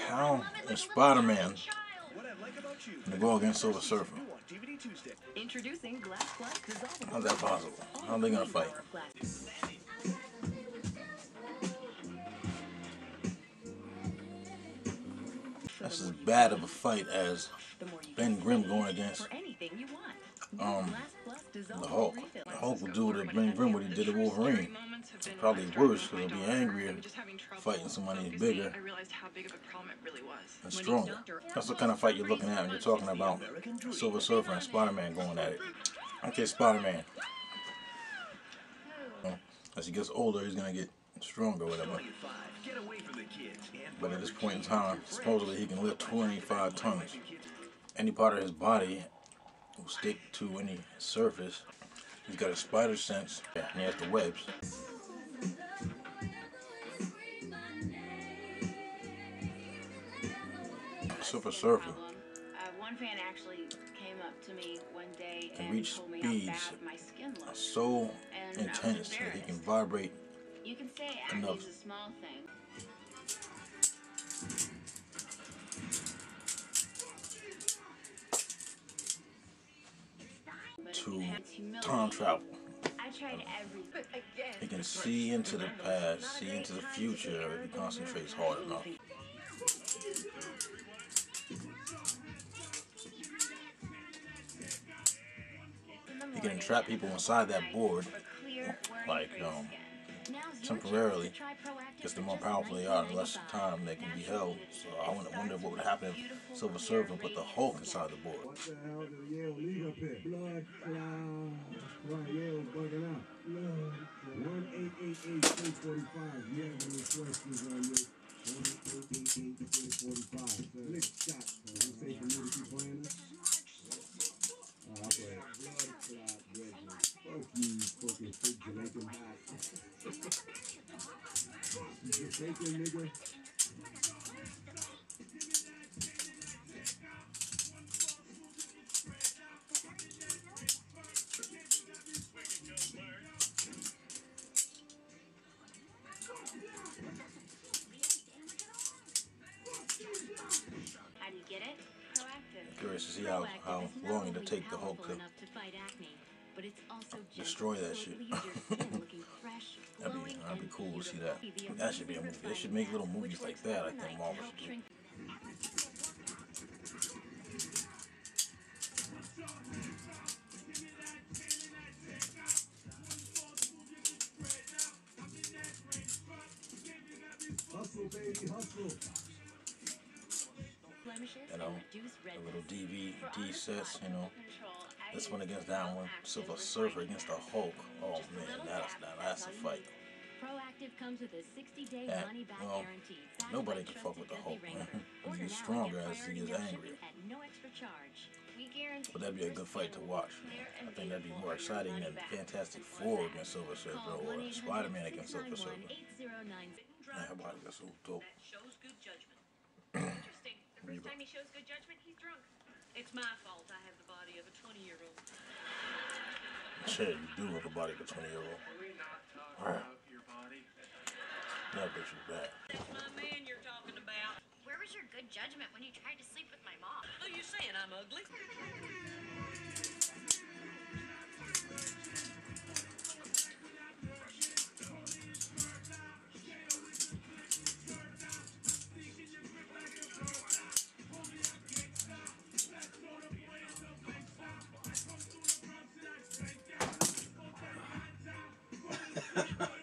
How is Spider-Man gonna go against Silver Surfer? How's that possible? How are they gonna fight? That's as bad of a fight as Ben Grimm going against the Hulk. The Hulk will do to Ben Grimm what he did to Wolverine. Probably worse, because he'll be angrier fighting somebody bigger and stronger. That's the kind of fight you're looking at when you're talking about Silver Surfer and Spider-Man going at it. Okay, Spider-Man. As he gets older, he's going to get stronger or whatever. But at this point in time, supposedly he can lift 25 tons. Any part of his body will stick to any surface. He's got a spider sense, and he has the webs. Surfer Surfer one fan actually came up to me one day can reach speeds so intense that he can vibrate enough a small thing. to time travel. He can see into the past, see into the future if he concentrates hard enough. He can entrap people inside that board, like temporarily. Because the more powerful they are, the less time they can be held. So I wonder what would happen if Silver Surfer put the Hulk inside the board. What the hell did Yale leave up here? Blood clot. Right, Yale's bugging out. Blood. 1-888-345. You have any questions on this? 1-888-345. Lick shot. You say for me to keep playing this? I'll play it. Blood clot. Fuck you, fucking fake Jamaican. You Jamaican, nigga. How do you get it? Proactive. Curious to see how long it'll take the Hulk to destroy that shit. That'd be cool to see that. That should be a movie. They should make little movies like that. I think Marvel should do. Hustle, baby, hustle. You know, the little DVD sets, you know. This one against that one. Silver Surfer against the Hulk. Oh man, that's a fight. And, well, nobody can fuck with the Hulk, man. He gets stronger as he gets angrier. But that'd be a good fight to watch. I think that'd be more exciting than Fantastic Four against Silver Surfer or Spider-Man against Silver Surfer. Man, her body got so dope. Every time he shows good judgment, he's drunk. It's my fault I have the body of a 20-year-old. Shit, you do have a body of a 20-year-old. About your body? That bitch is bad. That's my man you're talking about. Where was your good judgment when you tried to sleep with my mom? Are you saying I'm ugly? Ha ha.